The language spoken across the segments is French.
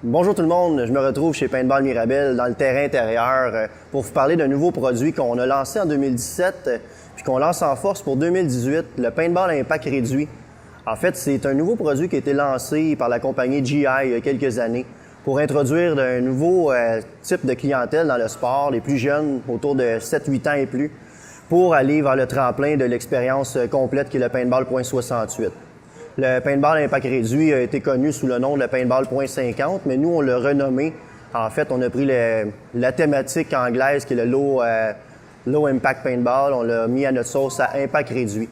Bonjour tout le monde, je me retrouve chez Paintball Mirabel dans le terrain intérieur pour vous parler d'un nouveau produit qu'on a lancé en 2017 puis qu'on lance en force pour 2018, le Paintball à impact réduit. En fait, c'est un nouveau produit qui a été lancé par la compagnie GI il y a quelques années pour introduire un nouveau type de clientèle dans le sport, les plus jeunes, autour de 7-8 ans et plus, pour aller vers le tremplin de l'expérience complète qui est le Paintball .68. Le Paintball à impact réduit a été connu sous le nom de Paintball .50, mais nous, on l'a renommé. En fait, on a pris la thématique anglaise qui est le Low Impact Paintball, on l'a mis à notre sauce à impact réduit.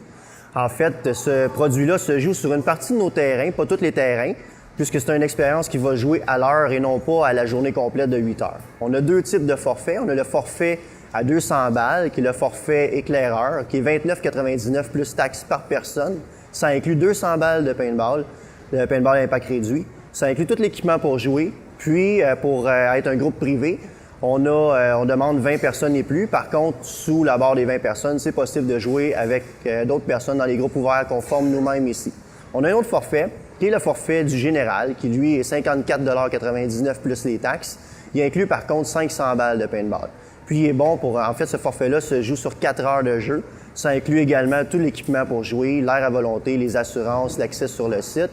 En fait, ce produit-là se joue sur une partie de nos terrains, pas tous les terrains, puisque c'est une expérience qui va jouer à l'heure et non pas à la journée complète de 8 heures. On a deux types de forfaits. On a le forfait à 200 balles, qui est le forfait éclaireur, qui est 29,99 plus taxes par personne. Ça inclut 200 balles de paintball, de paintball à impact réduit. Ça inclut tout l'équipement pour jouer. Puis, pour être un groupe privé, on demande 20 personnes et plus. Par contre, sous la barre des 20 personnes, c'est possible de jouer avec d'autres personnes dans les groupes ouverts qu'on forme nous-mêmes ici. On a un autre forfait, qui est le forfait du général, qui lui est 54,99 plus les taxes. Il inclut par contre 500 balles de paintball. Puis il est bon pour, en fait, ce forfait-là se joue sur 4 heures de jeu. Ça inclut également tout l'équipement pour jouer, l'air à volonté, les assurances, l'accès sur le site.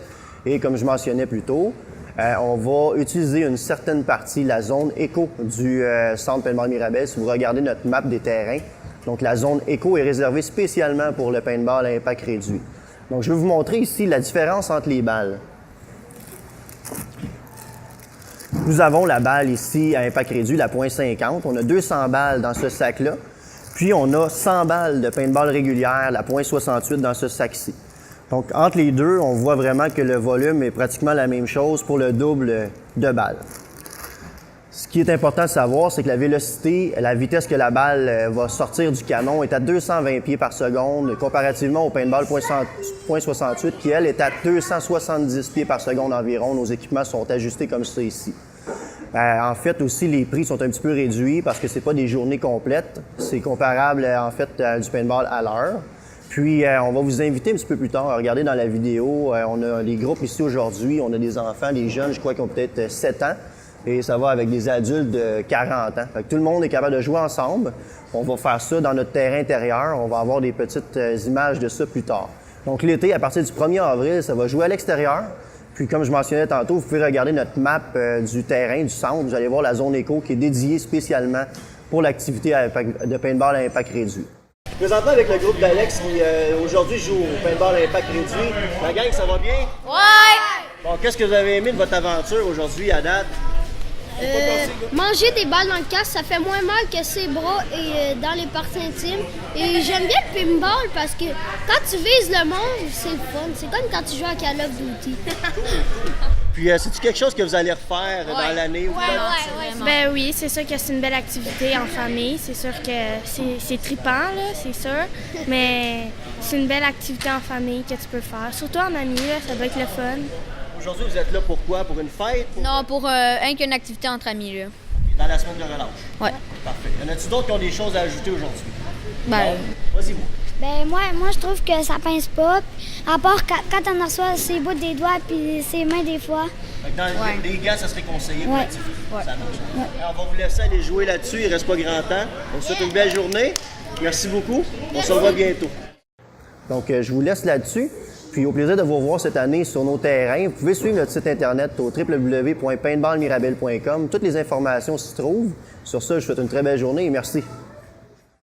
Et comme je mentionnais plus tôt, on va utiliser une certaine partie, la zone éco du centre Paintball Mirabel. Si vous regardez notre map des terrains, donc la zone éco est réservée spécialement pour le paintball à impact réduit. Donc je vais vous montrer ici la différence entre les balles. Nous avons la balle ici à impact réduit, la .50. On a 200 balles dans ce sac-là. Puis on a 100 balles de paintball régulière, la .68 dans ce sac-ci. Donc entre les deux, on voit vraiment que le volume est pratiquement la même chose pour le double de balles. Ce qui est important de savoir, c'est que la vélocité, la vitesse que la balle va sortir du canon est à 220 pieds par seconde, comparativement au paintball .68 qui, elle, est à 270 pieds par seconde environ. Nos équipements sont ajustés comme ça ici. En fait, aussi, les prix sont un petit peu réduits parce que c'est pas des journées complètes. C'est comparable, en fait, à du paintball à l'heure. Puis, on va vous inviter un petit peu plus tard à regarder dans la vidéo. On a des groupes ici aujourd'hui. On a des enfants, des jeunes, je crois, qui ont peut-être 7 ans. Et ça va avec des adultes de 40 ans. Fait que tout le monde est capable de jouer ensemble. On va faire ça dans notre terrain intérieur. On va avoir des petites images de ça plus tard. Donc, l'été, à partir du 1er avril, ça va jouer à l'extérieur. Puis, comme je mentionnais tantôt, vous pouvez regarder notre map du terrain, du centre. Vous allez voir la zone éco qui est dédiée spécialement pour l'activité de paintball à impact réduit. Présentement avec le groupe d'Alex qui aujourd'hui joue au paintball à impact réduit. La gang, ça va bien? Ouais! Bon, qu'est-ce que vous avez aimé de votre aventure aujourd'hui à date? Manger des balles dans le casque, ça fait moins mal que ses bras et dans les parties intimes. Et j'aime bien le paintball parce que quand tu vises le monde, c'est le fun. C'est comme quand tu joues à Call of Duty. Puis, c'est-tu quelque chose que vous allez refaire dans l'année? Ouais. Ben oui, c'est sûr que c'est une belle activité en famille. C'est sûr que c'est trippant, là, c'est sûr. Mais c'est une belle activité en famille que tu peux faire. Surtout en amis, là, ça doit être le fun. Aujourd'hui, vous êtes là pour quoi? Pour une fête? Non, pour une activité entre amis, là. Dans la semaine de relâche? Ouais. Parfait. Y en a-t-il d'autres qui ont des choses à ajouter aujourd'hui? Ben, Vas-y, vous. Ben moi je trouve que ça pince pas. À part quand on reçoit ses bouts des doigts puis ses mains des fois. Fait que dans les gants, ça serait conseillé pour Ouais. l'activité. Ça marche. Alors, on va vous laisser aller jouer là-dessus. Il reste pas grand temps. On vous souhaite une belle journée. Merci beaucoup. On se revoit bientôt. Donc, je vous laisse là-dessus. Puis, au plaisir de vous revoir cette année sur nos terrains. Vous pouvez suivre notre site internet au www.paintballmirabel.com. Toutes les informations s'y trouvent. Sur ça, je vous souhaite une très belle journée et merci.